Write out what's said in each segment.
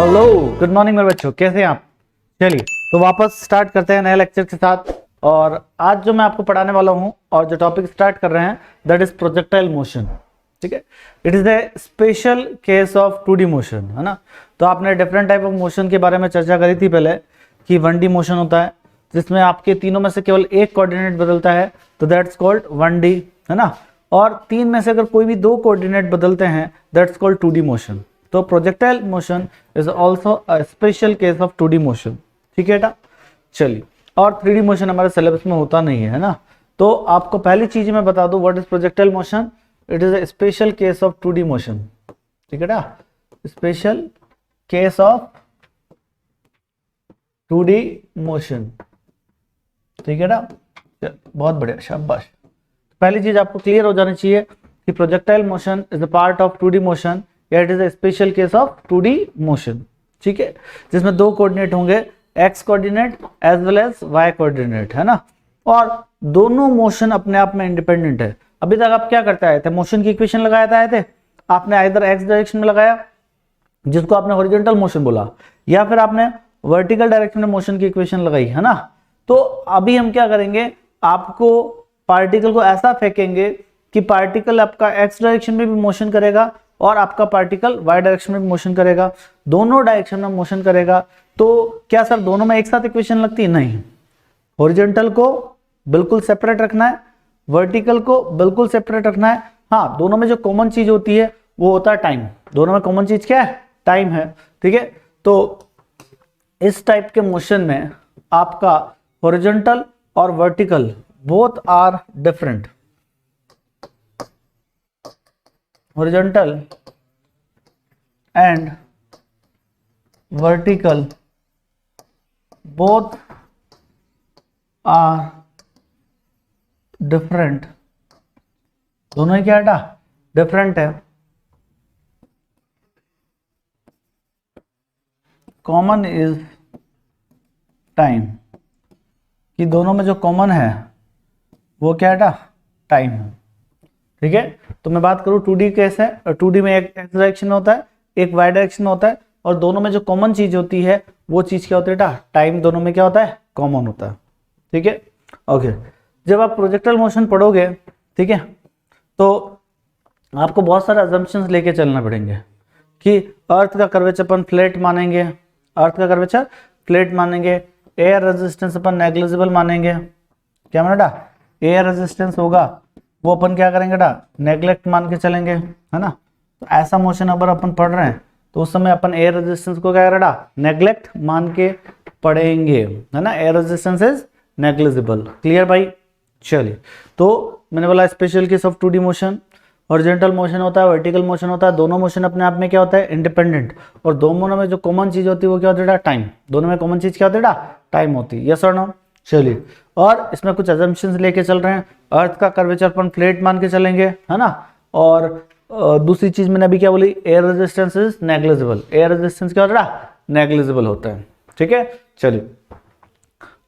Hello, good morning मेरे बच्चों, कैसे हैं आप। चलिए तो वापस स्टार्ट करते हैं नए लेक्चर के साथ। और आज जो मैं आपको पढ़ाने वाला हूं और जो टॉपिक स्टार्ट कर रहे हैं दैट इज प्रोजेक्टाइल मोशन। ठीक है, it is a special case of 2D motion, है ना। तो आपने डिफरेंट टाइप ऑफ मोशन के बारे में चर्चा करी थी पहले कि 1D मोशन होता है जिसमें आपके तीनों में से केवल एक कोऑर्डिनेट बदलता है, तो दैट्स कॉल्ड 1D, है ना। और तीन में से अगर कोई भी दो कोऑर्डिनेट बदलते हैं दैट्स कॉल्ड 2D मोशन। तो projectile motion is also a special case of 2D motion. ठीक है बेटा, चलिए। और 3D मोशन हमारे सिलेबस में होता नहीं है ना। तो आपको पहली चीज मैं बता दूं what is projectile motion. It is a special case of 2D motion. ठीक है ना, special case of 2D motion. ठीक है ना, बहुत बढ़िया, शाबाश। पहली चीज आपको क्लियर हो जानी चाहिए कि projectile motion is a part of 2D motion, it is a special case of 2D motion. ठीक है, जिसमें दो कोऑर्डिनेट होंगे, x coordinate as well as y coordinate, है ना। और दोनों मोशन अपने आप में इंडिपेंडेंट है। अभी तक आप क्या करते आए थे, मोशन की इक्वेशन लगाते आए थे। आपने आइदर x डायरेक्शन में लगाया जिसको आपने हॉरिजॉन्टल मोशन बोला, या फिर आपने वर्टिकल डायरेक्शन में मोशन की इक्वेशन लगाई, है ना। तो अभी हम क्या करेंगे, आपको पार्टिकल को ऐसा फेंकेंगे कि पार्टिकल आपका x डायरेक्शन में भी मोशन करेगा और आपका पार्टिकल y डायरेक्शन में भी मोशन करेगा, दोनों डायरेक्शन में मोशन करेगा। तो क्या सर दोनों में एक साथ इक्वेशन लगती है? नहीं, हॉरिजॉन्टल को बिल्कुल सेपरेट रखना है, वर्टिकल को बिल्कुल सेपरेट रखना है। हाँ, दोनों में जो कॉमन चीज होती है वो होता है टाइम। दोनों में कॉमन चीज क्या है? टाइम है। ठीक है, तो इस टाइप के मोशन में आपका हॉरिजॉन्टल और vertical both are different. Horizontal and vertical both are different। दोनों ही क्या है? डिफरेंट है। कॉमन इज टाइम, कि दोनों में जो कॉमन है वो क्या है? टाइम है। ठीक है, तो मैं बात करूं 2D केस है, 2D में एक x डायरेक्शन में होता है, एक y डायरेक्शन में होता है, और दोनों में जो कॉमन चीज होती है वो चीज क्या होती है? टाइम। दोनों में क्या होता है? कॉमन होता है। ठीक है, ओके। जब आप प्रोजेक्टाइल मोशन पढ़ोगे, ठीक है, तो आपको बहुत सारे अजम्पशंस लेके चलना पड़ेंगे कि अर्थ का कर्वेचर अपन फ्लैट मानेंगे, अर्थ का कर्वेचर फ्लैट मानेंगे, एयर रेजिस्टेंस अपन नेग्लिजिबल मानेंगे। क्या माना? एयर रेजिस्टेंस होगा वो अपन क्या करेंगे? नेग्लेक्ट मान के चलेंगे, है ना। तो ऐसा मोशन अगर अपन पढ़ रहे हैं तो उस समय अपन एयर रेजिस्टेंस को क्या करेगा? नेग्लेक्ट मान के पढ़ेंगे, है ना। Air resistance is negligible. Clear भाई? चलिए, तो मैंने बोला special case of 2D motion, horizontal motion होता है, वर्टिकल मोशन होता है, दोनों मोशन अपने आप में क्या होता है? इंडिपेंडेंट। और दोनों में जो कॉमन चीज होती है वो क्या होती है? टाइम। दोनों में कॉमन चीज क्या होती है? टाइम होती है। यस और नो? चलिए, और इसमें कुछ अजम्पशंस लेके चल रहे हैं। अर्थ का कर्वेचर अपन फ्लैट मान के चलेंगे, है ना। और दूसरी चीज मैंने अभी क्या बोली? Air resistance is negligible. Air resistance क्या होता है? नेग्लिजिबल होता है। ठीक है, चलिए।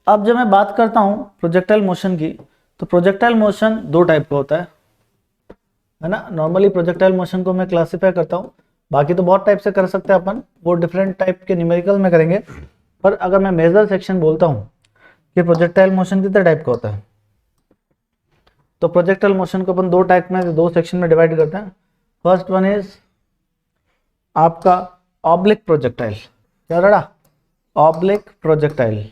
अब जब मैं बात करता हूं प्रोजेक्टाइल मोशन की, तो प्रोजेक्टाइल मोशन दो टाइप का होता है ना। नॉर्मली प्रोजेक्टाइल मोशन को मैं क्लासिफाई करता हूं, बाकी तो बहुत टाइप से कर सकते हैं अपन, वो डिफरेंट टाइप के न्यूमेरिकल में करेंगे। पर अगर मैं मेजर सेक्शन बोलता हूं कि प्रोजेक्टाइल मोशन कितने टाइप का होता है, तो प्रोजेक्टाइल मोशन को अपन दो टाइप में, दो सेक्शन में डिवाइड करते हैं। फर्स्ट वन इज आपका ऑब्लिक प्रोजेक्टाइल। क्या रहा? Oblique projectile.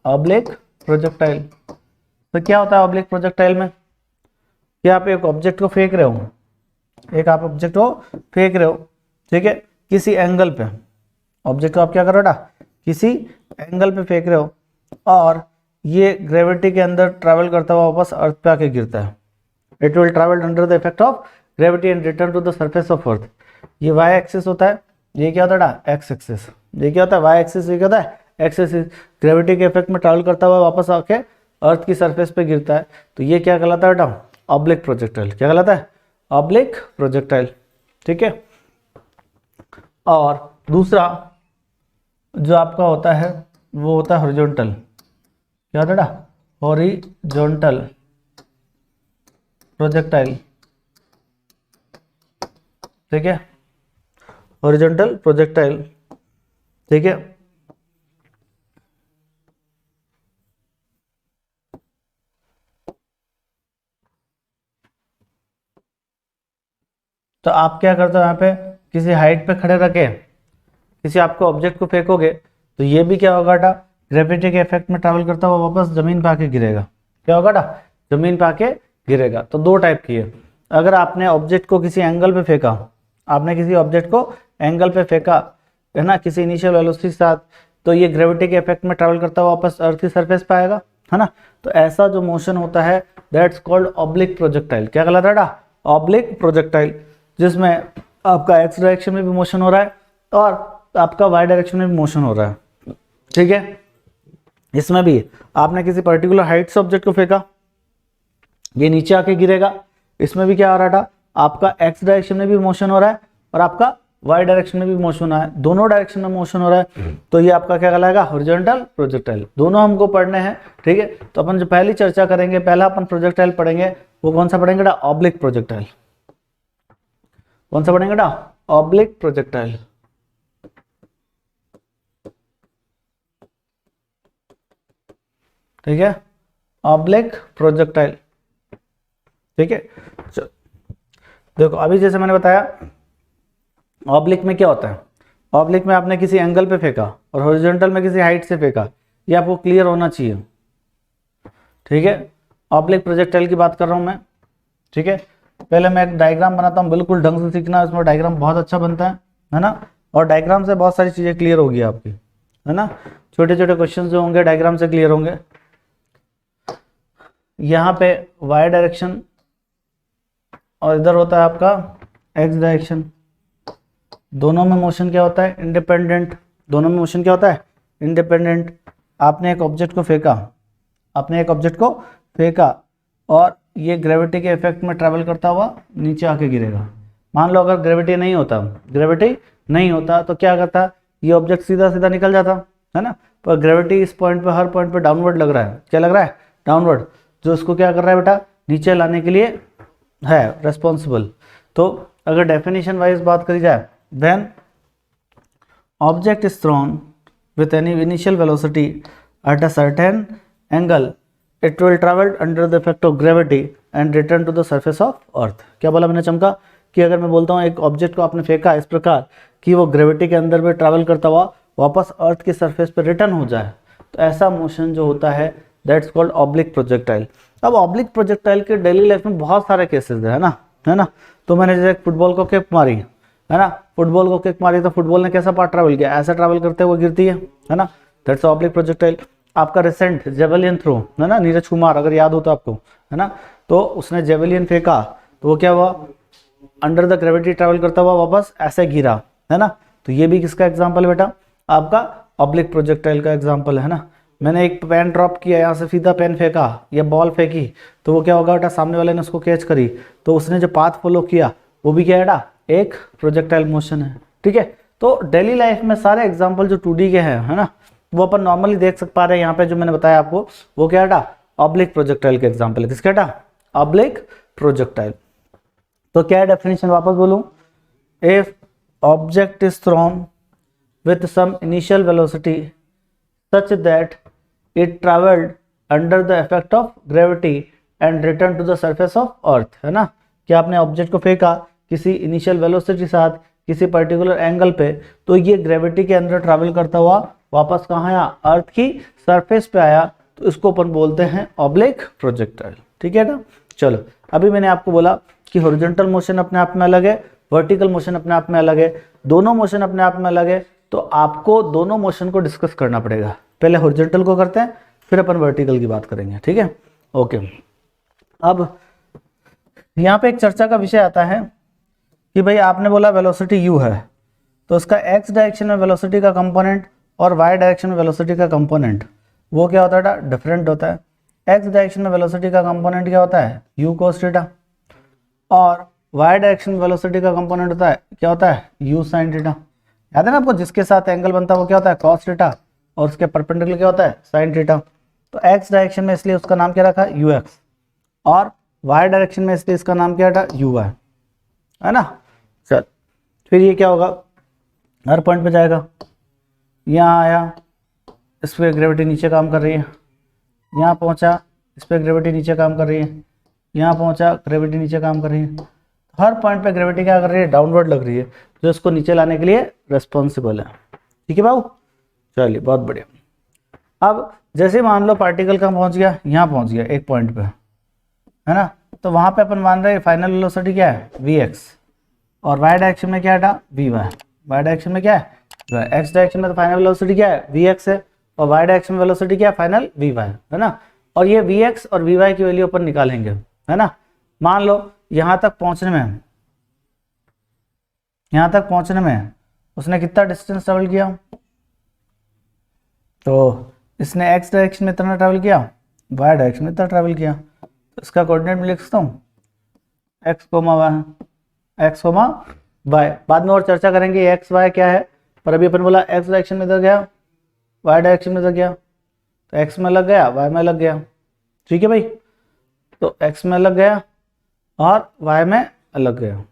ऑब्लिक प्रोजेक्टाइल, तो क्या होता है ऑब्लिक प्रोजेक्टाइल में? कि आप एक ऑब्जेक्ट को फेंक रहे हो, एक आप ऑब्जेक्ट को फेंक रहे हो, ठीक है, किसी एंगल पे। ऑब्जेक्ट को आप क्या कर रहे हो? किसी एंगल पे फेंक रहे हो, और ये ग्रेविटी के अंदर ट्रैवल करता हुआ वापस अर्थ पे आके गिरता है। It will travel under the effect of gravity and return to the surface of earth. ये वाई एक्सिस होता है, ये क्या होता है? X axis. ये क्या होता है? Y axis. ये क्या होता है? X axis. ग्रेविटी के इफेक्ट में ट्रैवल करता हुआ वापस आके अर्थ की सरफेस पे गिरता है, तो ये क्या कहलाता है बेटा? Oblique projectile. क्या कहलाता है? Oblique projectile. ठीक है, और दूसरा जो आपका होता है वो होता है हॉरिजॉन्टल। क्या होता है? Horizontal projectile. ठीक है, हॉरिजॉन्टल प्रोजेक्टाइल, ठीक है। तो आप क्या करते हो, यहाँ पे किसी हाइट पे खड़े रखे किसी आपको ऑब्जेक्ट को फेंकोगे तो ये भी क्या होगा बेटा, ग्रेविटी के इफेक्ट में ट्रैवल करता हुआ वापस जमीन पे आके गिरेगा। क्या होगा बेटा, जमीन पे आके गिरेगा। तो दो टाइप की है, अगर आपने ऑब्जेक्ट को किसी एंगल पे फेंका, आपने किसी ऑब्जेक्ट को एंगल पे फेंका है ना, किसी इनिशियल वेलोसिटी के साथ, तो ये ग्रेविटी के इफेक्ट में ट्रैवल करता हुआ वापस अर्थ की सरफेस पे आएगा, है ना। तो ऐसा जो मोशन होता है दैट्स कॉल्ड ऑब्लिक प्रोजेक्टाइल। क्या कहलाता है बेटा, ऑब्लिक प्रोजेक्टाइल, जिसमें आपका एक्स डायरेक्शन में भी मोशन हो रहा है और आपका वाई डायरेक्शन में भी मोशन हो रहा है, ठीक है। इसमें भी आपने किसी पर्टिकुलर हाइट से ऑब्जेक्ट को फेंका, ये नीचे आके गिरेगा, इसमें भी क्या हो रहा था, आपका एक्स डायरेक्शन में भी मोशन हो रहा है और आपका वाई डायरेक्शन में भी मोशन हो रहा है, दोनों डायरेक्शन में मोशन हो रहा है। तो ये आपका क्या कहलाएगा, हॉरिजॉन्टल प्रोजेक्टाइल। दोनों हमको पढ़ने हैं, ठीक है। तो अपन जो पहली चर्चा करेंगे, पहला अपन प्रोजेक्टाइल पढ़ेंगे, वो कौन सा पढ़ेंगे बेटा, ऑब्लिक प्रोजेक्टाइल। कौन सा पढ़ेंगे बेटा, ऑब्लिक प्रोजेक्टाइल, ठीक है, ऑब्लिक प्रोजेक्टाइल, ठीक है। देखो अभी जैसे मैंने बताया ऑब्लिक में क्या होता है, ऑब्लिक में आपने किसी एंगल पे फेंका और हॉरिजॉन्टल में किसी हाइट से फेंका, ये आपको क्लियर होना चाहिए, ठीक है। ऑब्लिक प्रोजेक्टाइल की बात कर रहा हूं मैं, ठीक है। पहले मैं एक डायग्राम बनाता हूं, बिल्कुल ढंग से सीखना, इसमें डायग्राम बहुत अच्छा बनता है ना। और डायग्राम से बहुत सारी चीजें क्लियर होगी आपकी, है ना। छोटे छोटे क्वेश्चन जो होंगे डायग्राम से क्लियर होंगे। यहाँ पे वाई डायरेक्शन और इधर होता है आपका एक्स डायरेक्शन, दोनों में मोशन क्या होता है, इंडिपेंडेंट। दोनों में मोशन क्या होता है, इंडिपेंडेंट। आपने एक ऑब्जेक्ट को फेंका, आपने एक ऑब्जेक्ट को फेंका और ये ग्रेविटी के इफेक्ट में ट्रैवल करता हुआ नीचे आके गिरेगा। मान लो अगर ग्रेविटी नहीं होता, ग्रेविटी नहीं होता तो क्या करता, ये ऑब्जेक्ट सीधा सीधा निकल जाता, है ना। पर ग्रेविटी इस पॉइंट पे, हर पॉइंट पे डाउनवर्ड लग रहा है। क्या लग रहा है, डाउनवर्ड, जो उसको क्या कर रहा है बेटा, नीचे लाने के लिए है रेस्पॉन्सिबल। तो अगर डेफिनेशन वाइज बात करी जाए, when object is thrown with any initial velocity at a certain angle, it will travel under the effect of gravity and return to the surface of earth. क्या बोला मैंने चमका, कि अगर मैं बोलता हूँ एक ऑब्जेक्ट को आपने फेंका इस प्रकार कि वो ग्रेविटी के अंदर में ट्रैवल करता हुआ वापस अर्थ की सरफेस पर रिटर्न हो जाए, तो ऐसा मोशन जो होता है दैट्स कॉल्ड ऑब्लिक प्रोजेक्टाइल। अब ऑब्लिक प्रोजेक्टाइल के डेली लाइफ में बहुत सारे केसेस है ना, है ना। तो मैंने जैसे फुटबॉल को किक मारी, है ना, फुटबॉल को किक मारी तो फुटबॉल ने कैसा पार्ट ट्रैवल किया, ऐसा ट्रैवल करते हुए गिरती है ना, दैट्स ऑब्लिक प्रोजेक्टाइल। आपका रिसेंट जेवलियन थ्रो, है ना, नीरज कुमार, अगर याद हो तो आपको, है ना, तो उसने जेवलियन फेंका तो वो क्या हुआ, अंडर द ग्रेविटी ट्रैवल करता हुआ वापस ऐसे गिरा, है ना। तो ये भी किसका एग्जाम्पल है बेटा, आपका ऑब्लिक प्रोजेक्टाइल का एग्जाम्पल है ना। मैंने एक पेन ड्रॉप किया, यहाँ से सीधा पेन फेंका या बॉल फेंकी, तो वो क्या होगा बेटा, सामने वाले ने उसको कैच करी, तो उसने जो पाथ फॉलो किया वो भी क्या है बेटा, एक प्रोजेक्टाइल मोशन है, ठीक है। तो डेली लाइफ में सारे एग्जाम्पल जो 2D के हैं, है ना, वो अपन नॉर्मली देख पा रहे हैं। यहाँ पे जो मैंने बताया आपको वो क्या है बेटा, ऑब्लिक प्रोजेक्टाइल के एग्जाम्पल है। किसका बेटा, ऑब्लिक प्रोजेक्टाइल। तो क्या है डेफिनेशन, वापस बोलूं, if object is throne with some initial velocity such that it traveled under the effect of gravity and returned to the surface of earth, है ना। कि आपने ऑब्जेक्ट को फेंका किसी इनिशियल वेलोसिटी के साथ किसी पर्टिकुलर एंगल पे, तो ये ग्रेविटी के अंदर ट्रैवल करता हुआ वापस कहाँ आया, अर्थ की सरफेस पे आया, तो इसको अपन बोलते हैं ऑब्लिक प्रोजेक्टाइल, ठीक है ना। चलो अभी मैंने आपको बोला कि हॉरिजॉन्टल मोशन अपने आप में अलग है, वर्टिकल मोशन अपने आप में अलग है, दोनों मोशन अपने आप में अलग है। तो आपको दोनों मोशन को डिस्कस करना पड़ेगा, पहले हॉरिजॉन्टल को करते हैं फिर अपन वर्टिकल की बात करेंगे, ठीक है, ओके। अब यहाँ पे एक चर्चा का विषय आता है कि भाई आपने बोला वेलोसिटी u है, तो उसका x डायरेक्शन में वेलोसिटी का कंपोनेंट और y डायरेक्शन में वेलोसिटी का कंपोनेंट वो क्या होता है, डिफरेंट होता है। x डायरेक्शन में वेलोसिटी का कंपोनेंट क्या होता है, u cos थीटा, और y डायरेक्शन में वेलोसिटी का कंपोनेंट होता है क्या होता है, u sin थीटा। याद है ना आपको, जिसके साथ एंगल बनता है वो क्या होता है, cos थीटा, और उसके परपेंडिकुलर क्या होता है, sin थीटा। तो x डायरेक्शन में इसलिए उसका नाम क्या रखा, ux, और y डायरेक्शन में इसलिए इसका नाम क्या रखा, uy, है ना। चल फिर ये क्या होगा, हर पॉइंट पे जाएगा। यहाँ आया, इस पर ग्रेविटी नीचे काम कर रही है, यहाँ पहुँचा, इस पर ग्रेविटी नीचे काम कर रही है, यहाँ पहुँचा, ग्रेविटी नीचे काम कर रही है। हर पॉइंट पे ग्रेविटी क्या कर रही है, डाउनवर्ड लग रही है, जो इसको नीचे लाने के लिए रिस्पॉन्सिबल है। ठीक है बाबू, चलिए बहुत बढ़िया। अब जैसे मान लो पार्टिकल कहाँ पहुँच गया, यहाँ पहुँच गया एक पॉइंट पे, है ना, तो वहाँ पे अपन मान रहे हैं फाइनल वेलोसिटी क्या है, Vx, और y डायरेक्शन में क्या है, Vy। y डायरेक्शन में क्या है, x डायरेक्शन में तो फाइनल वेलोसिटी क्या है, Vx है, और y डायरेक्शन में वेलोसिटी क्या है, फाइनल Vy, है ना। और ये Vx और Vy की वैल्यू अपन निकालेंगे, है ना। मान लो यहाँ तक पहुँचने में उसने कितना डिस्टेंस ट्रेवल किया, तो इसने x डायरेक्शन में इतना ट्रेवल किया, y डायरेक्शन में इतना ट्रेवल किया, तो इसका कोऑर्डिनेट में लिख सकता हूँ x, y। बाद में और चर्चा करेंगे x y क्या है, पर अभी अपन बोला x डायरेक्शन में इधर गया, y डायरेक्शन में इधर गया, तो x में लग गया, y में लग गया। ठीक है भाई, तो x में लग गया और y में अलग गया।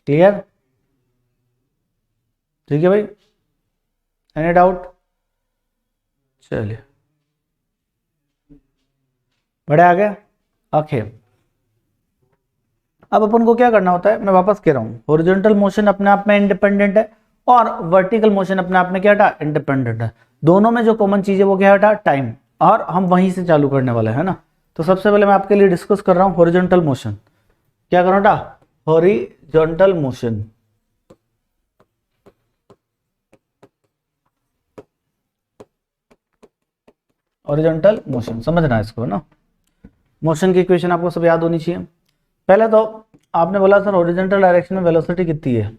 क्लियर, ठीक है भाई, एनी डाउट। चलिए बड़े आगे। ओके, अब अपन को क्या करना होता है, मैं वापस कह रहा हूँ, हॉरिजॉन्टल मोशन अपने आप में इंडिपेंडेंट है और वर्टिकल मोशन अपने आप में क्या था, इंडिपेंडेंट है। दोनों में जो कॉमन चीज है वो क्या है, टाइम, और हम वहीं से चालू करने वाले हैं ना। तो सबसे पहले मैं आपके लिए डिस्कस कर रहा हूँ हॉरिजॉन्टल मोशन। क्या कर रहा हूँ, हॉरिजॉन्टल मोशन। हॉरिजॉन्टल मोशन समझना है इसको ना। मोशन की इक्वेशन आपको सब याद होनी चाहिए। पहले तो आपने बोला सर हॉरिजॉन्टल डायरेक्शन में वेलोसिटी कितनी है,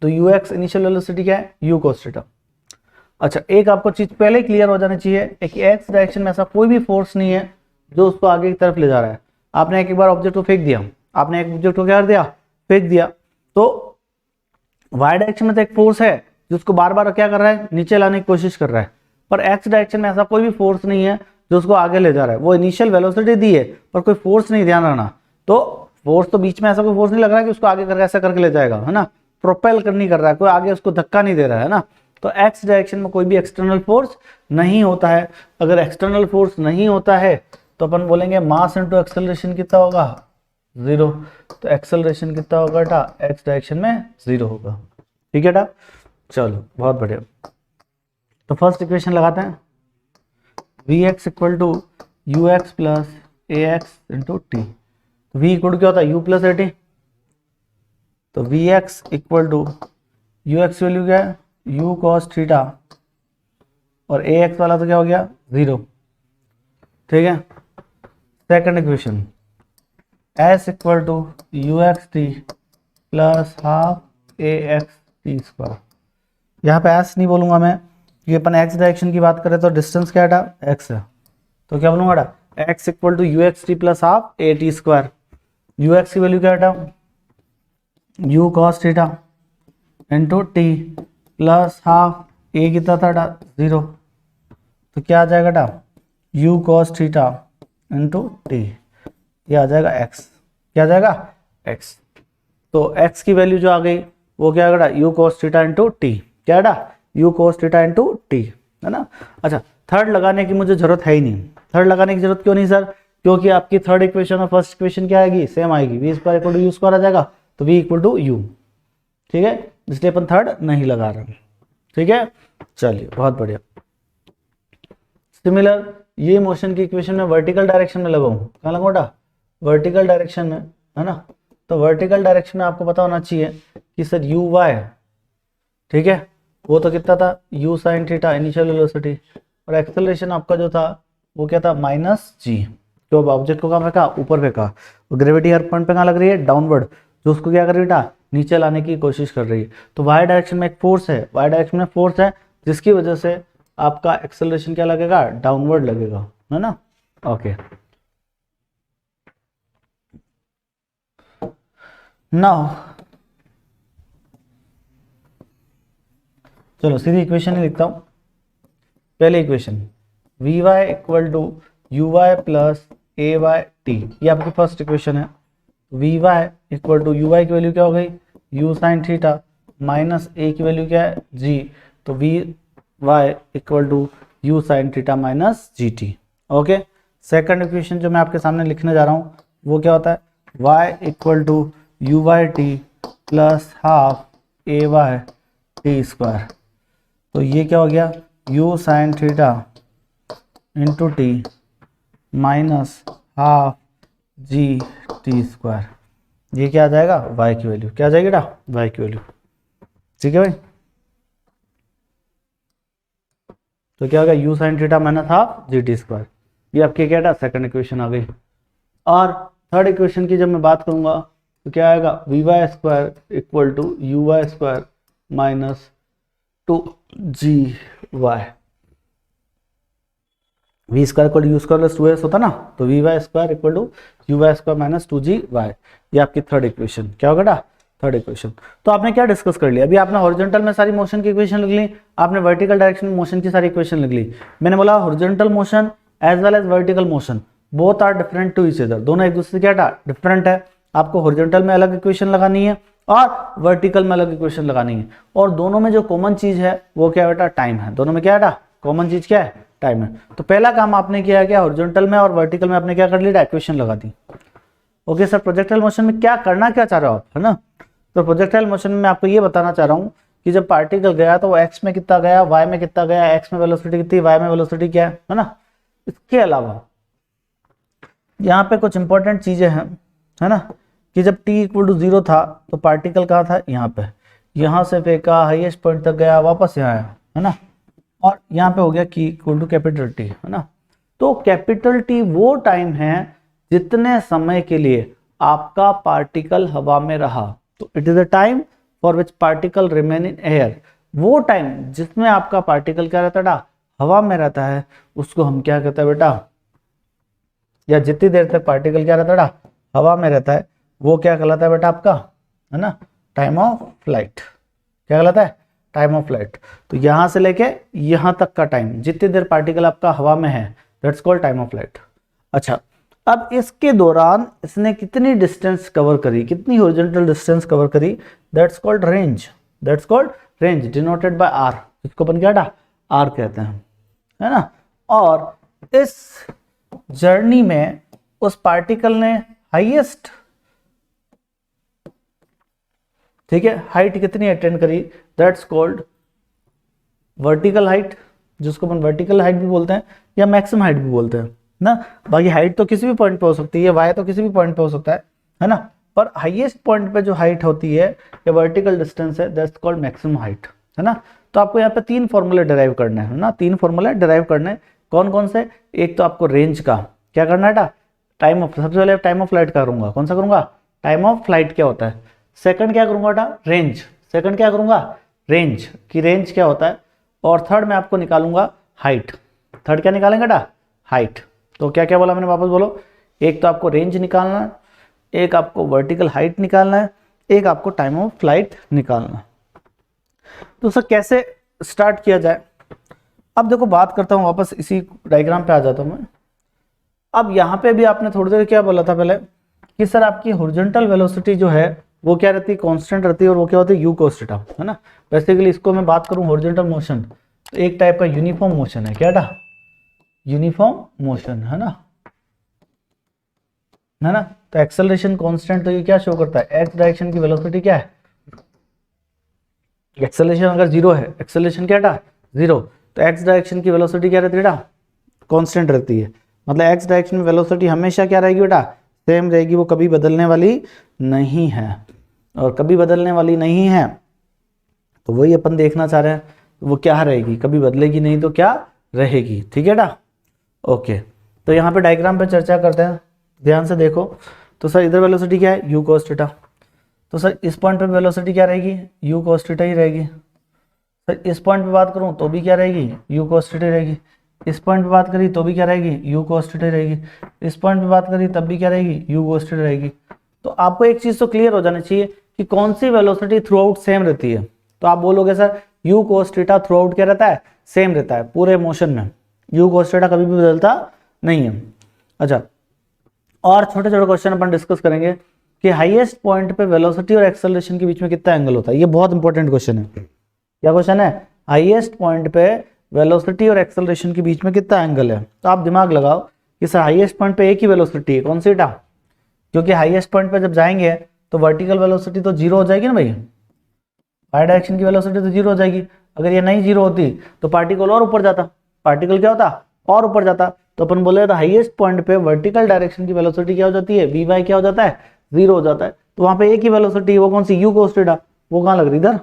तो ux इनिशियल वेलोसिटी क्या है, u cos थीटा। अच्छा, एक आपको चीज पहले ही क्लियर हो जानी चाहिए, एक x डायरेक्शन में ऐसा कोई भी फोर्स नहीं है जो उसको आगे की तरफ ले जा रहा है। आपने एक बार ऑब्जेक्ट को फेंक दिया, आपने एक ऑब्जेक्ट को क्या कर दिया, फेंक दिया, तो y डायरेक्शन में तो एक फोर्स है जो उसको बार बार क्या कर रहा है, नीचे लाने की कोशिश कर रहा है। पर x डायरेक्शन में ऐसा कोई भी फोर्स नहीं है जो उसको आगे ले जा रहा है। वो इनिशियल वेलोसिटी दी है पर कोई फोर्स नहीं, ध्यान रखना। तो फोर्स तो बीच में ऐसा कोई फोर्स नहीं लग रहा है कि उसको आगे करके ऐसा करके ले जाएगा, है ना, प्रोपेल नहीं कर रहा है, कोई आगे उसको धक्का नहीं दे रहा है ना। तो x डायरेक्शन में कोई भी एक्सटर्नल फोर्स नहीं होता है। अगर एक्सटर्नल फोर्स नहीं होता है तो अपन बोलेंगे मास इनटू एक्सेलरेशन कितना होगा, 0। तो एक्सेलरेशन कितना होगा बेटा, x डायरेक्शन में 0 होगा। ठीक है बेटा, चलो बहुत बढ़िया। तो फर्स्ट इक्वेशन लगाते हैं, Vx equal to you x plus a x into t. V equal to क्या होता है, u प्लस ए टी। तो Vx equal to you x value क्या है, u cos थीटा, और ए एक्स वाला तो क्या हो गया, 0। ठीक है, second equation s equal to you x T plus half a x t square. यहाँ पे s नहीं बोलूंगा मैं, ये अपन x डायरेक्शन की बात करें तो डिस्टेंस क्या है, x है, तो क्या बोलूंगा, x equal to you x T plus half A T square. U X की वैल्यू क्या है, u cos theta into T plus half A कितना था, 0। तो क्या आ जाएगा, u cos theta into T, ये आ जाएगा x। क्या आ जाएगा, x। तो x की वैल्यू जो आ गई वो क्या आएगा, u cos theta into T. क्या है, u cos theta into T, है ना। अच्छा, थर्ड लगाने की मुझे जरूरत है ही नहीं। थर्ड लगाने की जरूरत क्यों नहीं सर, क्योंकि आपकी थर्ड इक्वेशन और फर्स्ट इक्वेशन क्या आएगी, सेम आएगी, v square equal to you square आ जाएगा, तो v इक्वल टू यू। ठीक है, इसलिए अपन थर्ड नहीं लगा रहे। ठीक है, चलिए बहुत बढ़िया। सिमिलर ये मोशन की इक्वेशन में वर्टिकल डायरेक्शन में लगाऊं, कहाँ लगाऊं बेटा, वर्टिकल डायरेक्शन में, है ना। तो वर्टिकल डायरेक्शन में आपको पता होना चाहिए कि सर यू वाई, ठीक है, वो तो कितना था, u sin theta initial velocity, और एक्सेलरेशन आपका जो था वो क्या था, -g। तो अब ऑब्जेक्ट को कहाँ फेंका, ऊपर फेंका, ग्रेविटी हर पॉइंट पे कहाँ लग रही है, डाउनवर्ड, जो उसको क्या कर रही है, नीचे लाने की कोशिश कर रही है। तो y डायरेक्शन में एक फोर्स है, y डायरेक्शन में फोर्स है, जिसकी वजह से आपका एक्सेलरेशन क्या लगेगा, डाउनवर्ड लगेगा, है ना। ओके, नाउ चलो सीधी इक्वेशन ही लिखता हूं। पहले equation v y equal to u y plus a y t, ये आपकी फर्स्ट इक्वेशन है। V y equal to u y की वैल्यू क्या हो गई, u sine theta minus a की वैल्यू क्या है जी, तो v y equal to u sine theta minus g t. Okay, second equation जो मैं आपके सामने लिखने जा रहा हूँ वो क्या होता है, y equal to u y t plus half a y t square. तो ये क्या हो गया, u sine theta into t minus half g t square. ये क्या आ जाएगा, y की वैल्यू क्या आ जाएगी बेटा, y की वैल्यू। ठीक है भाई, तो क्या होगा u sine theta minus half g t square. ये आपकी क्या था, सेकंड इक्वेशन आ गई। और थर्ड इक्वेशन की जब मैं बात करूंगा तो क्या आएगा, v y square equal to u y square minus two g y. V square equal u square plus two s होता ना, तो v y square equal to u y square minus two g y. ये आपकी third equation क्या होगा बेटा, third equation. तो आपने क्या डिस्कस कर लिया, अभी आपने हॉरिजॉन्टल में सारी मोशन की इक्वेशन लिख ली, आपने वर्टिकल डायरेक्शन में मोशन की सारी इक्वेशन लिख ली। मैंने बोला horizontal motion as well as vertical motion both are different to each other, दोनों एक दूसरे से क्या डिफरेंट है। आपको हॉरिजॉन्टल में अलग इक्वेशन लगानी है और वर्टिकल में अलग इक्वेशन लगानी है, और दोनों में जो कॉमन चीज है वो क्या बेटा, टाइम है। दोनों में क्या है कॉमन चीज क्या है, टाइम है। तो पहला काम आपने किया क्या, हॉरिजॉन्टल में और वर्टिकल में आपने क्या कर लिया, इक्वेशन लगा दी। ओके सर, प्रोजेक्टाइल मोशन में क्या करना क्या चाह रहे हो आप, है ना। तो प्रोजेक्टाइल मोशन में मैं आपको ये बताना चाह रहा हूँ कि जब पार्टिकल गया तो वो एक्स में कितना गया, वाई में कितना गया, एक्स में वेलोसिटी कितनी, वाई में वेलोसिटी क्या है ना। इसके अलावा यहाँ पे कुछ इंपॉर्टेंट चीजें हैं, है ना, कि जब t इक्वल टू 0 था तो पार्टिकल कहाँ था, यहाँ पे, यहाँ से फेंका हाईएस्ट पॉइंट तक गया, वापस यहाँ आया, है ना, और यहाँ पे हो गया की इक्वल टू कैपिटल टी, है ना। तो कैपिटल टी वो टाइम है जितने समय के लिए आपका पार्टिकल हवा में रहा, तो it is a time for which particle remain in air. वो टाइम जिसमें आपका पार्टिकल क्या रहता है, हवा में रहता है, उसको हम क्या कहते हैं बेटा, या जितनी देर तक पार्टिकल क्या रहता है हवा में रहता है, वो क्या कहलाता है बेटा आपका, है ना, टाइम ऑफ फ्लाइट। क्या कहलाता है, टाइम ऑफ फ्लाइट। तो यहां से लेके यहां तक का टाइम, जितनी देर पार्टिकल आपका हवा में है, that's called time of flight. अच्छा, अब इसके दौरान इसने कितनी डिस्टेंस कवर करी, कितनी हॉरिजॉन्टल डिस्टेंस कवर करी, that's called range. That's called range denoted by R, इसको अपन क्या आर कहते हैं, है ना। और इस जर्नी में उस पार्टिकल ने हाईएस्ट, ठीक है, हाइट कितनी अटेंड करी, दैट्स कॉल्ड वर्टिकल हाइट, जिसको अपन वर्टिकल हाइट भी बोलते हैं या मैक्सिमम हाइट भी बोलते हैं ना। बाकी हाइट तो किसी भी पॉइंट पे हो सकती है, वाई तो किसी भी पॉइंट पे हो सकता है ना, पर हाईएस्ट पॉइंट पे जो हाइट होती है या वर्टिकल डिस्टेंस है, दैट्स कॉल्ड मैक्सिमम हाइट, है ना। तो आपको यहाँ पे 3 फॉर्मूले डिराइव करने हैं ना, 3 फॉर्मूले डिराइव करने हैं। कौन कौन से, एक तो आपको रेंज का क्या करना है, टाइम ऑफ, सबसे पहले टाइम ऑफ फ्लाइट का करूंगा, कौन सा करूंगा, टाइम ऑफ फ्लाइट क्या होता है। सेकंड क्या करूंगा बेटा, रेंज, सेकंड क्या करूंगा, रेंज की रेंज क्या होता है। और थर्ड मैं आपको निकालूंगा हाइट। थर्ड क्या निकालेंगे बेटा, हाइट। तो क्या क्या बोला मैंने, वापस बोलो, एक तो आपको रेंज निकालना है, एक आपको वर्टिकल हाइट निकालना है, एक आपको टाइम ऑफ फ्लाइट निकालना है। तो सर कैसे स्टार्ट किया जाए, अब देखो बात करता हूं, वापस इसी डायग्राम पे आ जाता हूं मैं। अब यहाँ पे भी आपने थोड़ी देर क्या बोला था पहले कि सर आपकी हॉरिजॉन्टल वेलोसिटी जो है वो क्या रहती है, कांस्टेंट रहती है, और वो क्या होती है, यू cos थीटा, है ना। बेसिकली इसको मैं बात करूं हॉरिजॉन्टल मोशन, तो एक टाइप का यूनिफॉर्म मोशन है, क्या यूनिफॉर्म मोशन, है ना, तो एक्सेलरेशन कांस्टेंट, तो ये क्या शो करता है, एक्स डायरेक्शन की वेलोसिटी क्या है, एक्सेलरेशन अगर 0 है, एक्सेलरेशन क्या है 0, तो एक्स डायरेक्शन की वेलोसिटी क्या रहती है बेटा, कांस्टेंट रहती है। मतलब एक्स डायरेक्शन में वेलोसिटी हमेशा क्या रहेगी बेटा, सेम रहेगी, वो कभी बदलने वाली नहीं है, और कभी बदलने वाली नहीं है तो वही अपन देखना चाह रहे हैं, वो क्या रहेगी, कभी बदलेगी नहीं तो क्या रहेगी, ठीक है बेटा। ओके, तो यहाँ पे डायग्राम पे चर्चा करते हैं, ध्यान से देखो। तो सर इधर वेलोसिटी क्या है, यू cos थीटा, तो सर इस पॉइंट पे वेलोसिटी क्या रहेगी, यू cos थीटा ही रहेगी। सर इस पॉइंट पे बात करूँ तो भी क्या रहेगी, यू cos थीटा रहेगी। इस पॉइंट पे बात करी तो भी क्या रहेगी, यू cos थीटा रहेगी। इस पॉइंट पे बात करी तब भी क्या रहेगी, यू cos थीटा रहेगी। तो आपको एक चीज तो क्लियर हो जानी चाहिए कि कौन सी वेलोसिटी थ्रू आउट सेम रहती है। तो आप बोलोगे sir you cos theta through out क्या रहता है, सेम रहता है पूरे मोशन में, यू cos थीटा कभी भी बदलता नहीं है। अच्छा, और छोटे छोटे क्वेश्चन अपन डिस्कस करेंगे कि हाईएस्ट पॉइंट पे वेलोसिटी और एक्सेलरेशन के बीच में कितना एंगल होता है। ये बहुत इंपॉर्टेंट क्वेश्चन है। क्या क्वेश्चन है? हाईएस्ट पॉइंट पे वेलोसिटी और एक्सेलरेशन के बीच में कितना एंगल है। तो आप दिमाग लगाओ कि सर हाईएस्ट पॉइंट पे एक ही वेलोसिटी है, कौन सी टा? क्योंकि हाईएस्ट पॉइंट पे जब जाएंगे तो वर्टिकल वेलोसिटी तो जीरो हो जाएगी ना भाई, वाई डायरेक्शन की वेलोसिटी तो जीरो हो जाएगी। अगर ये नहीं जीरो होती तो पार्टिकल और ऊपर जाता, पार्टिकल क्या होता? और ऊपर जाता। तो अपन बोले तो हाईएस्ट पॉइंट पे वर्टिकल डायरेक्शन की वेलोसिटी क्या हो जाती है? वी वाई क्या हो जाता है? जीरो हो जाता है। तो वहां पे एक ही वेलोसिटी, वो कौन सी? यू कोस थीटा, वो कहाँ लग रही? इधर।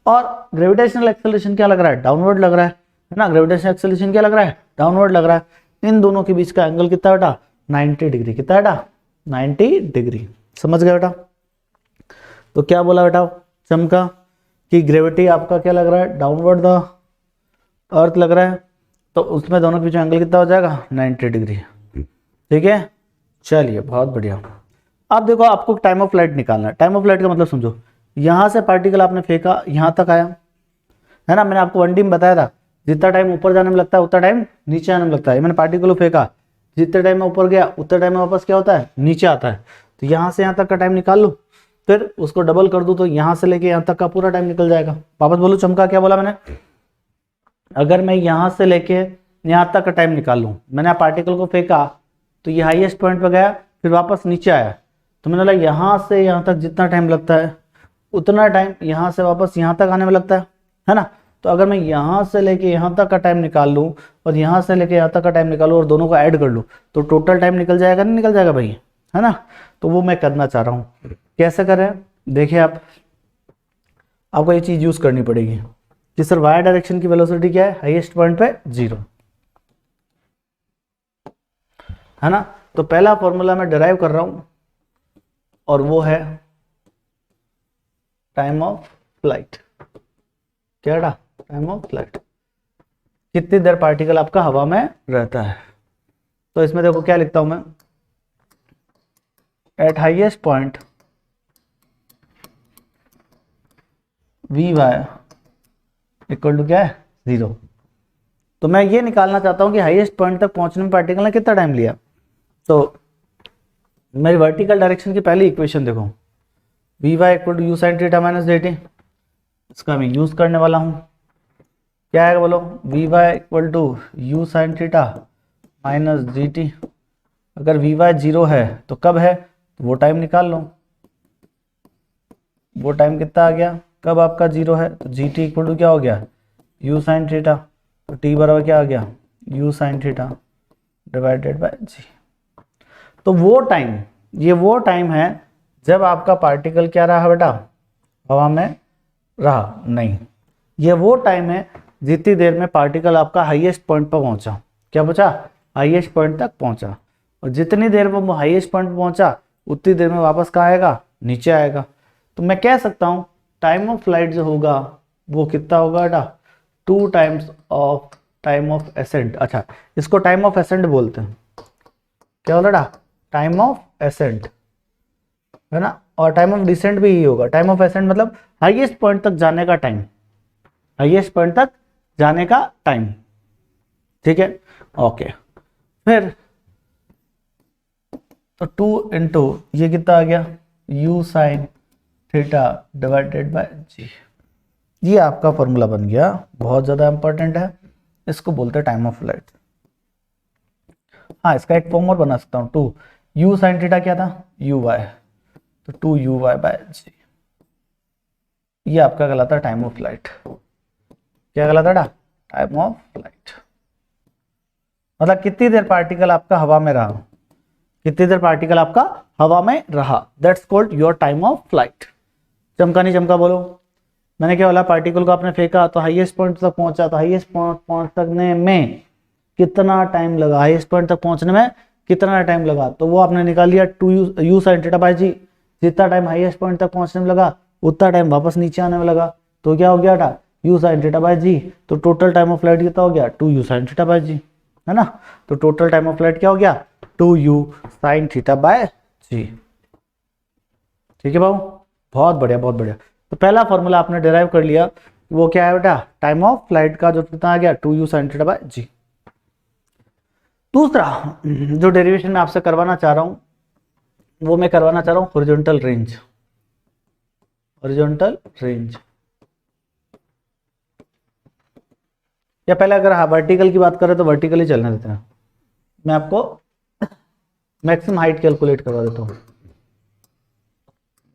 और ग्रेविटेशनल एक्सेलरेशन क्या लग रहा है? डाउनवर्ड लग रहा है ना। ग्रेविटेशनल एक्सेलरेशन क्या लग रहा है? डाउनवर्ड लग रहा है। इन दोनों के बीच का एंगल कितना बेटा? 90 डिग्री। कितना बेटा? 90 डिग्री। समझ गए बेटा? तो क्या बोला बेटा चमका कि ग्रेविटी आपका क्या लग रहा है? डाउनवर्ड द अर्थ लग रहा है। तो उसमें दोनों के बीच में एंगल कितना हो जाएगा? 90 डिग्री। ठीक है, चलिए बहुत बढ़िया। अब देखो आपको टाइम ऑफ फ्लाइट निकालना है। टाइम ऑफ फ्लाइट का मतलब समझो, यहां से पार्टिकल आपने फेंका, यहां तक आया है ना। मैंने आपको 1D में बताया था, जितना टाइम ऊपर जाने में लगता है उतना टाइम नीचे आने में लगता है। मैंने पार्टिकल को फेंका, जितने टाइम में ऊपर गया उतने टाइम में वापस क्या होता है? नीचे आता है। तो यहां से यहां तक का टाइम निकाल लूं, फिर उसको डबल कर दूं तो यहां से लेके यहां तक का पूरा टाइम निकल जाएगा। वापस बोलो चमका, क्या बोला मैंने? अगर मैं यहां से लेके यहां तक का टाइम निकाल लूं, मैंने पार्टिकल को फेंका तो ये हाईएस्ट पॉइंट पे गया, फिर वापस नीचे आया, तो मैंने बोला यहां से यहां तक जितना टाइम लगता है उतना टाइम यहां से वापस यहां तक आने में लगता है ना। तो अगर मैं यहां से लेके यहां तक का टाइम निकाल लूं और यहां से लेके यहां तक का टाइम निकालूं और दोनों को ऐड कर लूं तो टोटल टाइम निकल जाएगा, नहीं निकल जाएगा भाई, है ना। तो वो मैं करना चाह रहा हूं। कैसे करें? देखिए आपको ये चीज यूज करनी पड़ेगी कि सर वाई डायरेक्शन की वेलोसिटी क्या है? हाईएस्ट पॉइंट पे 0, है ना। तो पहला फॉर्मूला मैं डिराइव कर रहा हूं और वो है टाइम ऑफ फ्लाइट। क्या? टाइम ऑफ फ्लाइट, कितनी देर पार्टिकल आपका हवा में रहता है। तो इसमें देखो क्या लिखता हूं मैं, at highest point v y equal to क्या है? 0। तो मैं ये निकालना चाहता हूं कि हाईएस्ट पॉइंट तक पहुंचने में पार्टिकल ने कितना टाइम लिया। तो मेरी वर्टिकल डायरेक्शन की पहली इक्वेशन देखो, v y equal to u sine theta minus d t, इसका मैं यूज करने वाला हूं। क्या है बोलो? V y equal to u sine theta minus g t. अगर वी वाई 0 है तो कब है? तो वो टाइम निकाल लो। वो टाइम कितना आ गया? कब आपका 0 है? तो जी टी इक्वल टू क्या हो गया? U sine theta. तो टी बराबर क्या आ गया? U sine theta divided by G. तो वो टाइम, ये वो टाइम है जब आपका पार्टिकल क्या रहा बेटा? हवा में रहा नहीं। ये वो टाइम है जितनी देर में पार्टिकल आपका हाईएस्ट पॉइंट पर पहुंचा। क्या पहुंचा? हाईएस्ट पॉइंट तक पहुंचा। और जितनी देर में वो हाईएस्ट पॉइंट पर पहुंचा उतनी देर में वापस कहाँ आएगा? नीचे आएगा। तो मैं कह सकता हूं टाइम ऑफ फ्लाइट जो होगा वो कितना होगा बेटा? 2 times of time of accent. अच्छा, इसको टाइम ऑफ एसेंट बोलते हैं। क्या बोला बेटा? टाइम ऑफ एसेंट, है ना। और टाइम ऑफ डिसेंट भी यही होगा। टाइम ऑफ एसेंट मतलब हाईएस्ट पॉइंट तक जाने का टाइम, हाईएस्ट पॉइंट तक जाने का टाइम। ठीक है, ओके। फिर तो 2 इंटू ये कितना आ गया? U sine theta divided by G. ये आपका फॉर्मूला बन गया, बहुत ज्यादा इंपॉर्टेंट है। इसको बोलते हैं टाइम ऑफ फ्लाइट। हाँ, इसका एक फॉर्म और बना सकता हूँ, 2 यू साइन थीटा क्या था? यू वाई, तो 2 यू वाई बाय जी। ये आपका कहलाता है टाइम ऑफ फ्लाइट। क्या कहलाता है? टाइम ऑफ फ्लाइट मतलब कितनी देर पार्टिकल आपका हवा में रहा, कितनी देर पार्टिकल आपका हवा में रहा, that's called your time of flight. चमका नहीं चमका बोलो? मैंने क्या बोला? पार्टिकल को आपने फेंका तो हाईएस्ट पॉइंट तक पहुंचा, तो हाईएस्ट पॉइंट तकने में कितना टाइम लगा? हाईएस्ट पॉइंट तक पहुंचने में कितना टाइम लगा? तो वो आपने निकाल लिया 2 यू साइन थीटा बाय जी। जितना टाइम हाईएस्ट पॉइंट तक पहुंचने में लगा उतना टाइम वापस नीचे आने में लगा। तो क्या हो गया बेटा? You sine theta by G. तो टोटल टाइम ऑफ फ्लाइट कितना हो गया? 2 you sine theta by G, है ना। तो टोटल टाइम ऑफ फ्लाइट क्या हो गया? 2 you sine theta by G. ठीक है बाबू, बहुत बढ़िया बहुत बढ़िया। तो पहला फॉर्मूला आपने डिराइव कर लिया, वो क्या है बेटा? टाइम ऑफ फ्लाइट का जो कितना आ गया? 2 यू साइन थीटा बाय जी। दूसरा जो डेरिवेशन में आपसे करवाना चाह रहा हूं वो मैं करवाना चाह रहा हूँ हॉरिजॉन्टल रेंज, हॉरिजॉन्टल रेंज। या पहले अगर हाँ वर्टिकल की बात करें तो वर्टिकल ही चलने देते हैं। मैं आपको मैक्सिमम हाइट कैलकुलेट करवा देता हूँ,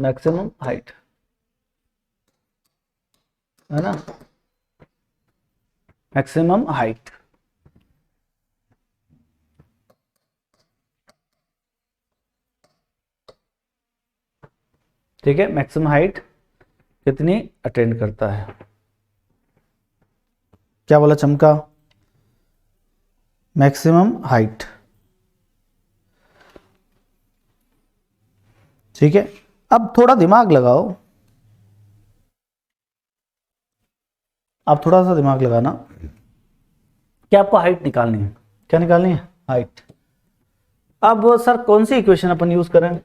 मैक्सिमम हाइट, है ना, मैक्सिमम हाइट। ठीक है, मैक्सिमम हाइट कितनी अटेंड करता है, क्या बोला चमका, मैक्सिमम हाइट। ठीक है, अब थोड़ा दिमाग लगाओ, आप थोड़ा सा दिमाग लगाना कि आपको हाइट निकालनी है, क्या निकालनी है, हाइट। अब सर कौन सी इक्वेशन अपन यूज करें,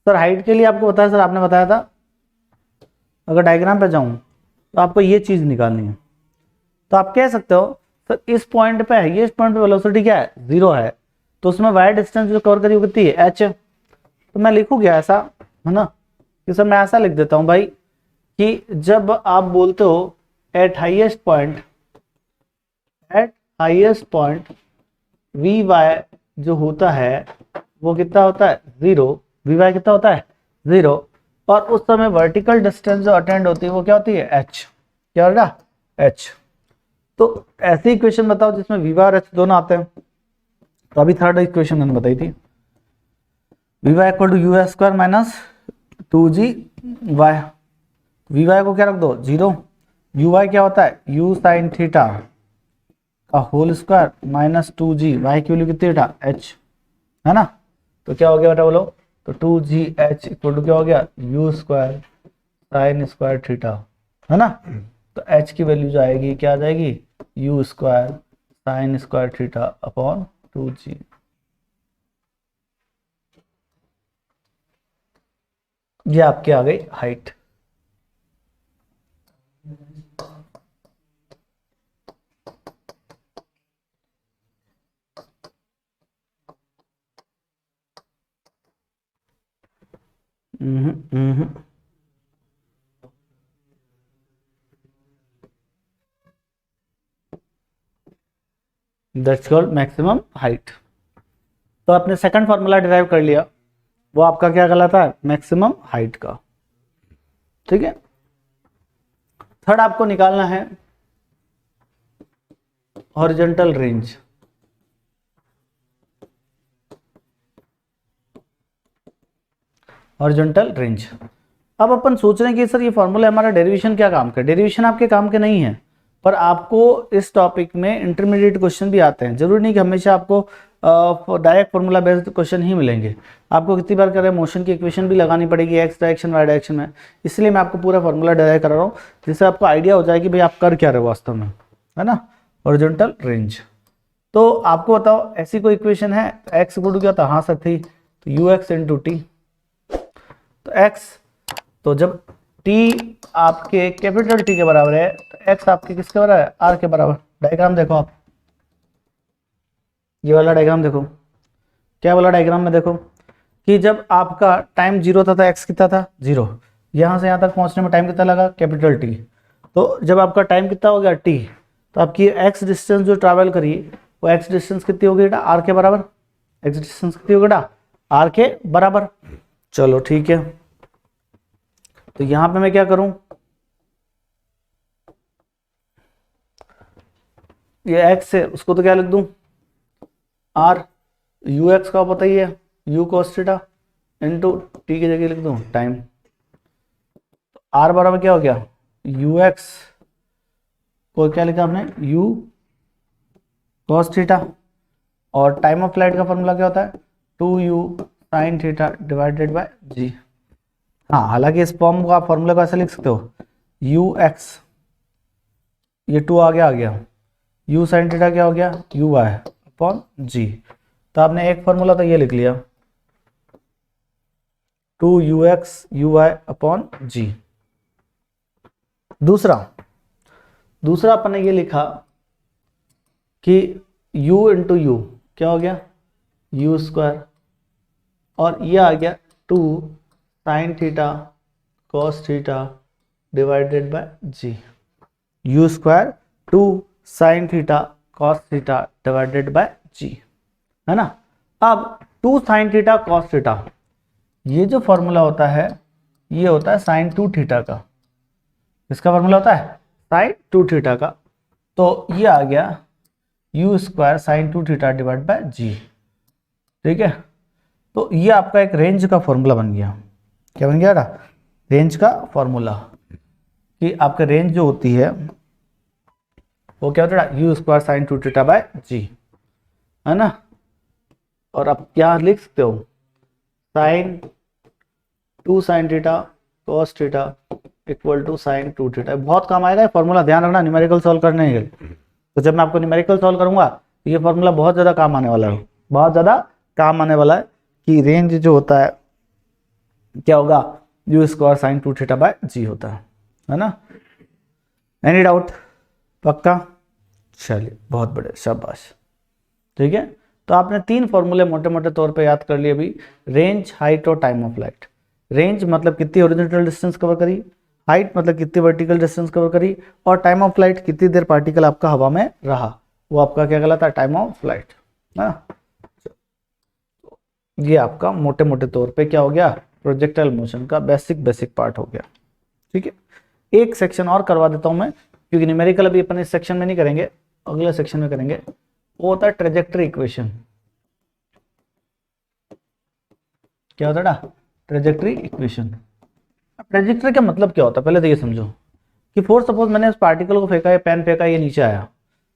सर हाइट के लिए आपको बताया, सर आपने बताया था अगर डायग्राम पे जाऊं तो आपको ये चीज निकालनी है। तो आप कह सकते हो सर इस पॉइंट पे है, ये इस पॉइंट पे वेलोसिटी क्या है, 0 है, तो उसमें वायर डिस्टेंस जो कवर करी वो कितनी है, h। तो मैं लिखूंगा ऐसा, है ना, कि सर मैं ऐसा लिख देता हूं भाई कि जब आप बोलते हो at highest point, at highest point v y जो होता है वो कितना होता है, 0, वी वाई कितना होता है, 0, और उस समय वर्टिकल डिस्टेंस जो अटेंड होती है वो क्या होती है, h, क्या होगा, h। तो ऐसी इक्वेशन बताओ जिसमें वी वाई और h दोनों आते हैं। तो अभी थर्ड इक्वेशन मैंने बताई थी, v y equal to you square minus 2g y, v y को क्या रख दो 0, यू वाई क्या होता है u साइन थीटा का whole square minus 2g, y की वैल्यू कितनी बेटा h, है ना। तो क्या हो गया बेटा बोलो, तो 2gh इक्वल टू क्या हो गया, u square sine square theta, है ना। तो h की वैल्यू जो आएगी क्या आ जाएगी, u square sine square theta upon 2g। ये आपके आ गई height. That's called maximum height. तो आपने सेकंड फॉर्मूला डिराइव कर लिया, वो आपका क्या कहलाता है, मैक्सिमम हाइट का। ठीक है, थर्ड आपको निकालना है हॉरिजॉन्टल रेंज। Horizontal range. अब अपन सोच रहे हैं कि सर ये फॉर्मूला हमारा डेरिवेशन क्या काम का, डेरिवेशन आपके काम के नहीं है, पर आपको इस टॉपिक में इंटरमीडिएट क्वेश्चन भी आते हैं। जरूरी नहीं कि हमेशा आपको डायरेक्ट फॉर्मूला बेस्ड क्वेश्चन ही मिलेंगे, आपको कितनी बार करें मोशन की इक्वेशन भी लगानी पड़ेगी एक्स डायरेक्शन वाई डायरेक्शन में। इसलिए मैं आपको पूरा फॉर्मूला डायरेक्ट करा रहा हूँ, जिससे आपको आइडिया हो जाए कि भाई आप कर क्या रहे हो वास्तव में, है ना। हॉरिजॉन्टल रेंज, तो आपको बताओ ऐसी कोई इक्वेशन है, एक्स इक्वल टू क्या था, हाँ सर थी, तो यू एक्स इंटू टी। तो x, तो जब t आपके कैपिटल T के बराबर है तो x आपके किसके बराबर है, r के बराबर। डायग्राम देखो आप, ये वाला डायग्राम देखो, क्या वाला डायग्राम में देखो कि जब आपका टाइम 0 था तो x कितना था 0, यहां से यहां तक पहुंचने में टाइम कितना लगा कैपिटल T। तो जब आपका टाइम कितना हो गया t, तो आपकी x डिस्टेंस जो ट्रैवल करी वो x डिस्टेंस कितनी होगी बेटा, r के बराबर। x डिस्टेंस कितनी होगी बेटा, r के बराबर। चलो ठीक है, तो यहां पे मैं क्या करूं, ये x है उसको तो क्या लिख दूं, r, यू एक्स का पता ही है u cos theta into T की जगह लिख दूं टाइम। तो r बराबर क्या हो गया, यू एक्स को क्या लिखा आपने, u cos थीटा, और टाइम ऑफ फ्लाइट का फॉर्मूला क्या होता है, 2u sin theta divided bye g। हाँ, हालांकि इस फॉर्म को आप फॉर्मूला को ऐसे लिख सकते हो, यू एक्स, ये 2 आ गया, u sin थीटा क्या हो गया, यू वाई अपॉन जी। तो आपने एक फॉर्मूला तो ये लिख लिया, 2ux यू वाई अपॉन जी। दूसरा अपन ने ये लिखा कि u इंटू यू क्या हो गया, यू स्क्वायर और ये आ गया 2 sine theta cos theta divided by G, U square 2 sine theta cos theta divided by G, है ना। अब 2 साइन थीटा कॉस थीटा, ये जो फॉर्मूला होता है ये होता है साइन 2 थीटा का। इसका फॉर्मूला होता है साइन 2 थीटा का। तो ये आ गया U square sine 2 theta divide by G, ठीक है। तो ये आपका एक रेंज का फॉर्मूला बन गया। क्या बन गया ना, रेंज का फॉर्मूला, कि आपका रेंज जो होती है वो क्या होता है, U square sine 2 theta by G, है ना। और आप क्या लिख सकते हो, sine 2 sine theta cos theta equal to sine 2 theta. बहुत काम आएगा ये फॉर्मूला, ध्यान रखना न्यूमेरिकल सॉल्व करने के लिए। तो जब मैं आपको न्यूमेरिकल सॉल्व करूंगा तो ये फॉर्मूला बहुत ज़्यादा काम आने वाला है, बहुत ज़्यादा काम आने वाला है, कि रेंज जो होता है क्या होगा, U square sine 2 theta by G होता है ना। Any doubt? पक्का? चलिए बहुत बढ़िया, शाबाश, ठीक है। तो आपने 3 फॉर्मूले मोटे मोटे तौर पे याद कर लिए अभी, रेंज, हाइट और टाइम ऑफ लाइट। रेंज मतलब कितनी हॉरिजॉन्टल डिस्टेंस कवर करी, हाइट मतलब कितनी वर्टिकल डिस्टेंस कवर करी, और टाइम ऑफ लाइट कितनी देर पार्टिकल आपका हवा में रहा, वो आपका क्या कहलाता है, टाइम ऑफ लाइट, है ना। ये आपका मोटे मोटे तौर पे क्या हो गया, प्रोजेक्टाइल मोशन का बेसिक पार्ट हो गया, ठीक है। एक सेक्शन और करवा देता हूं मैं, क्योंकि न्यूमेरिकल अभी अपन इस सेक्शन में नहीं करेंगे, अगले सेक्शन में करेंगे। वो होता है ट्रेजेक्टरी इक्वेशन। क्या होता है ना, ट्रेजेक्टरी इक्वेशन। ट्रेजेक्टरी का मतलब क्या होता है, पहले तो ये समझो कि फॉर सपोज मैंने उस पार्टिकल को फेंका, पेन फेंका, ये नीचे आया,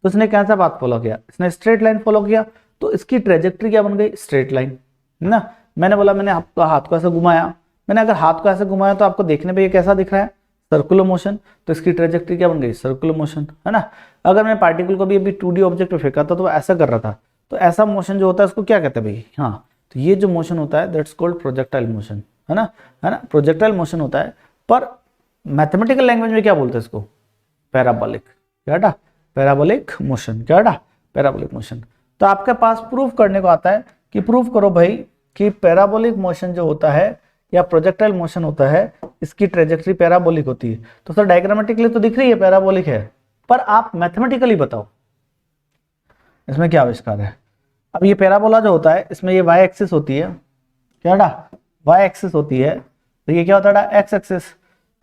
तो इसने कैसा बात फॉलो किया, इसने स्ट्रेट लाइन फॉलो किया, तो इसकी ट्रेजेक्टरी क्या बन गई, स्ट्रेट लाइन, है ना। मैंने बोला, मैंने आपका हाथ को ऐसे घुमाया, मैंने अगर हाथ को ऐसे घुमाया तो आपको देखने पे ये कैसा दिख रहा है, सर्कुलर मोशन, तो इसकी ट्रेजेक्टरी क्या बन गई, सर्कुलर मोशन, है ना। अगर मैं पार्टिकल को भी अभी 2D ऑब्जेक्ट पे फेंका था तो वो ऐसा कर रहा था, तो ऐसा मोशन जो होता है उसको क्या कहते हैं भाई, हाँ, तो ये जो मोशन होता है दैट्स कॉल्ड प्रोजेक्टाइल मोशन, है ना, प्रोजेक्टाइल मोशन होता है। पर मैथमेटिकल लैंग्वेज में क्या बोलते हैं इसको, पैराबोलिक, क्या था, पैराबोलिक मोशन, क्या था, पैराबोलिक मोशन। तो आपके पास प्रूफ करने को आता है कि प्रूफ करो भाई कि पैराबोलिक मोशन जो होता है या प्रोजेक्टाइल मोशन होता है, इसकी ट्रेजेक्टरी पैराबोलिक होती है। तो सर डायग्रामेटिकली तो दिख रही है पैराबोलिक है, पर आप मैथमेटिकली बताओ इसमें क्या आविष्कार है। अब ये पैराबोला जो होता है इसमें ये वाई एक्सिस होती है, क्या वाई एक्सिस होती है, तो ये क्या होता है एक्स एक्सिस।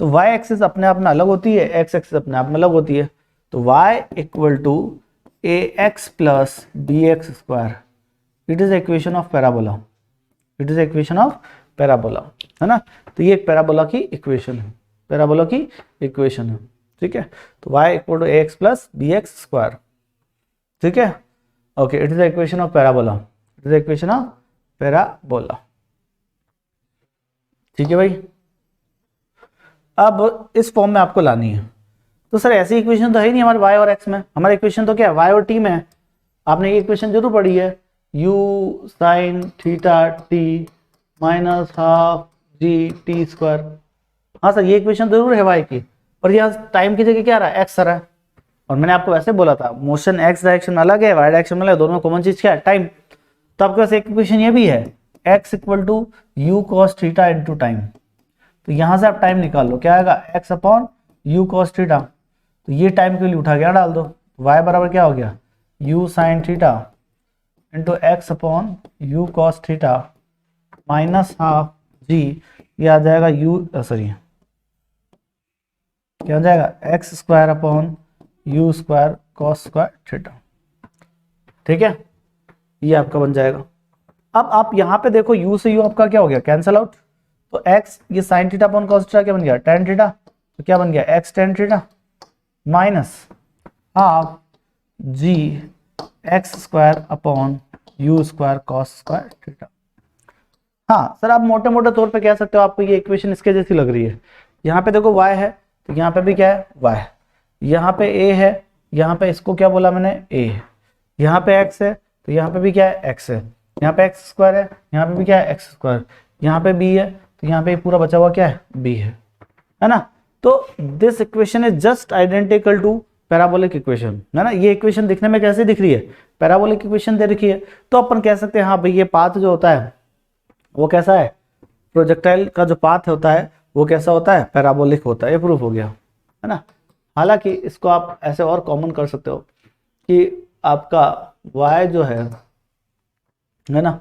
तो वाई एक्सिस अपने आप में अलग होती है, एक्स एक्सिस अपने आप में अलग होती है। तो y equal to a x plus b x square, it is equation of parabola, it is equation of parabola, है ना। तो ये एक पैराबोला की इक्वेशन है, पैराबोला की इक्वेशन है, ठीक है। तो y equal to a x plus b x square, ठीक है, okay, it is the equation of parabola, it is the equation of parabola, ठीक है भाई। अब इस फॉर्म में आपको लानी है। तो सर ऐसी इक्वेशन तो है ही नहीं हमारे y और x में, हमारी इक्वेशन तो क्या है, y और t में है। आपने ये इक्वेशन जरूर पढ़ी है, u sine theta t minus half g t square. हाँ सर ये इक्वेशन जरूर है y की, और यहाँ टाइम की जगह क्या रहा है, x आ रहा है। और मैंने आपको वैसे बोला था मोशन x डायरेक्शन अलग है, y डायरेक्शन अलग है, दोनों में कॉमन चीज क्या है, टाइम। तो आपके पास एक इक्वेशन ये भी है, x equal to u cos theta into time. तो यहाँ से आप टाइम निकाल लो, क्या आएगा, x upon U cos theta. तो ये टाइम के लिए उठा के डाल दो, y बराबर क्या हो गया, u sine theta into X upon U cos theta minus half G, ये आ जाएगा सॉरी क्या हो जाएगा, X square upon you square cos square theta, ठीक है, ये आपका बन जाएगा। अब आप यहाँ पे देखो u से u आपका क्या हो गया, कैंसल आउट। तो x ये sign theta upon cos theta क्या बन गया, टेन थीटा। तो क्या बन गया, x tan theta minus half g x square upon you square cos square theta. हाँ सर आप मोटे मोटे तौर पे कह सकते हो, आपको ये इक्वेशन इसके जैसी लग रही है। यहाँ पे देखो y है, तो यहाँ पे भी क्या है, y। यहाँ पे a है, यहाँ पे इसको क्या बोला मैंने, a। यहाँ पे x है, तो यहाँ पे भी क्या है, x है। यहाँ पे x स्क्वायर है, यहाँ पे भी क्या है, x स्क्वायर। यहाँ पे b है, तो यहाँ पे पूरा बचा हुआ क्या है, b है ना। तो this equation is just identical to parabolic equation, है ना। ये इक्वेशन दिखने में कैसे दिख रही है, पैराबोलिक इक्वेशन दे रखी है। तो अपन कह सकते हैं हाँ भाई ये पाथ जो होता है वो कैसा है, प्रोजेक्टाइल का जो पाथ होता है वो कैसा होता है, पैराबोलिक होता है। ये प्रूफ हो गया है ना। हालांकि इसको आप ऐसे और कॉमन कर सकते हो कि आपका y जो है ना,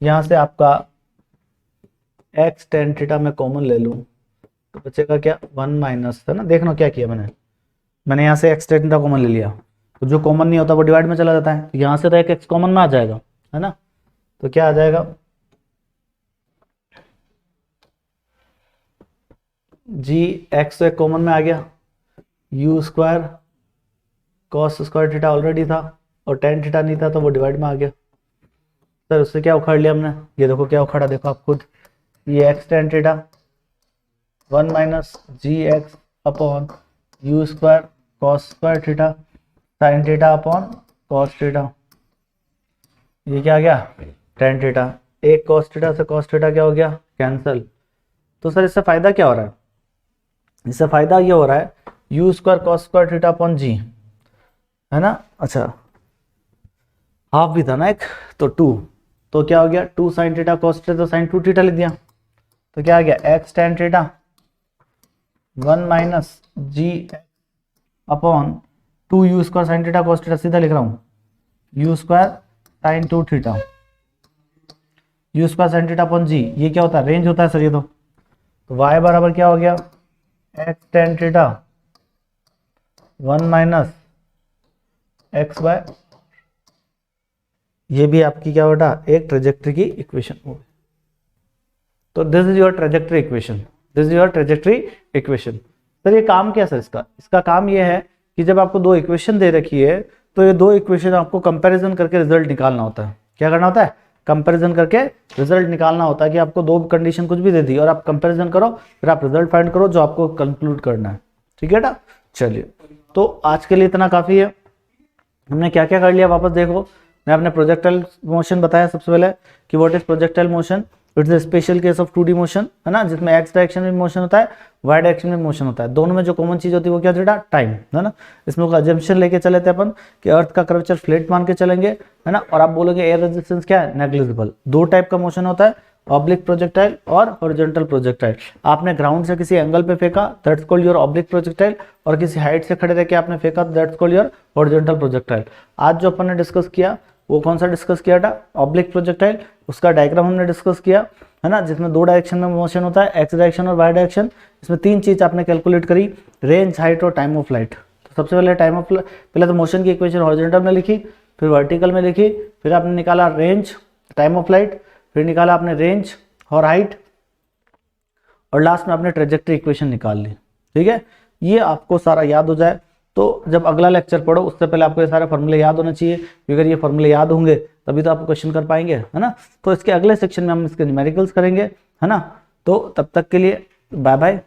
यहाँ से आपका x tan थीटा में कॉमन ले लूँ तो बचेगा क्या, 1 माइनस, है ना। देखना क्या किया मैंने यहाँ से x tan थीटा कॉमन ले लिया, तो जो कॉमन नहीं होता वो डिवाइड में चला जाता है, तो यहाँ से तो एक x कॉमन में आ जाएगा, है ना। तो क्या आ जाएगा, जी एक्स तो एक कॉमन में आ गया, U square cos square theta already था और tan थीटा नहीं था तो वो डिवाइड में आ गया। सर उससे क्या उखाड़ लिया हमने, ये देखो क्या उखाड़ा, देखो आप खुद, ये x tan theta 1 minus g x upon you square cos square theta sine theta upon cos theta, ये क्या आ गया tan थीटा। एक कॉस थीटा से कॉस थीटा क्या हो गया, कैंसिल। तो सर इससे फायदा क्या हो रहा है, इससे फायदा ये हो रहा है U square cos square theta upon G, है ना। अच्छा हाफ भी था ना एक, तो 2, तो क्या हो गया 2 साइन थीटा कॉस थीटा, तो साइन 2 थीटा लिख दिया, तो क्या आ गया x tan theta 1 minus g upon 2 u square sine theta cos theta, सीधा लिख रहा हूँ u square sine 2 theta, u square sine theta upon g, ये क्या होता है, रेंज होता है सर ये तो y बराबर क्या हो गया x tan theta 1 minus x by, ये भी आपकी क्या बेटा एक ट्रेजेक्टरी की इक्वेशन हो गई। तो this is your trajectory equation, this is your trajectory equation. Sir ये काम क्या सर इसका, इसका काम ये है कि जब आपको दो इक्वेशन दे रखी है तो ये दो इक्वेशन आपको कंपैरिजन करके रिजल्ट निकालना होता है। क्या करना होता है, कंपैरिजन करके रिजल्ट निकालना होता है कि आपको दो कंडीशन कुछ भी दे दी और आप कंपैरिजन करो, फिर आप रिजल्ट फाइंड करो जो आपको कंक्लूड करना है। ठीक है ना, चलिए तो आज के लिए इतना काफ़ी है। हमने क्या क्या कर लिया वापस देखो, मैं अपने प्रोजेक्टाइल मोशन बताया सबसे पहले कि what is projectile motion, it's a special case of 2D motion, है ना, जिसमें x डायरेक्शन में मोशन होता है, y डायरेक्शन में मोशन होता है। दोनों में जो कॉमन चीज होती है वो क्या होता है, टाइम, है ना। इसमें अजम्पशन लेके चले थे अपन कि अर्थ का कर्वेचर फ्लैट मान के चलेंगे, है ना, और आप बोलोगे एयर रेजिस्टेंस क्या है, नेग्लिजिबल। दो टाइप का मोशन होता है, ऑब्लिक प्रोजेक्टाइल और हॉरिजॉन्टल प्रोजेक्टाइल। आपने ग्राउंड से किसी एंगल पे फेंका, that's called your oblique projectile, और किसी हाइट से खड़े रह के आपने फेंका, that's called your horizontal projectile. आज जो अपन ने डिस्कस किया वो कौन सा डिस्कस किया था, ऑब्लिक प्रोजेक्टाइल, उसका डायग्राम हमने डिस्कस किया, है ना, जिसमें दो डायरेक्शन में मोशन होता है, एक्स डायरेक्शन और वाई डायरेक्शन। इसमें तीन चीज आपने कैलकुलेट करी, रेंज, हाइट और टाइम ऑफ फ्लाइट। तो सबसे पहले पहले तो मोशन की इक्वेशन हॉरिजॉन्टल में लिखी, फिर वर्टिकल में लिखी, फिर आपने निकाला रेंज, टाइम ऑफ फ्लाइट, फिर निकाला आपने रेंज और हाइट, और लास्ट में आपने ट्रेजेक्टरी इक्वेशन निकाल ली। ठीक है, ये आपको सारा याद हो जाए तो जब अगला लेक्चर पढ़ो उससे पहले आपको ये सारे फॉर्मूले याद होने चाहिए, अगर ये फॉर्मूले याद होंगे तभी तो आप क्वेश्चन कर पाएंगे, है ना। तो इसके अगले सेक्शन में हम इसके न्यूमेरिकल्स करेंगे, है ना। तो तब तक के लिए बाय बाय।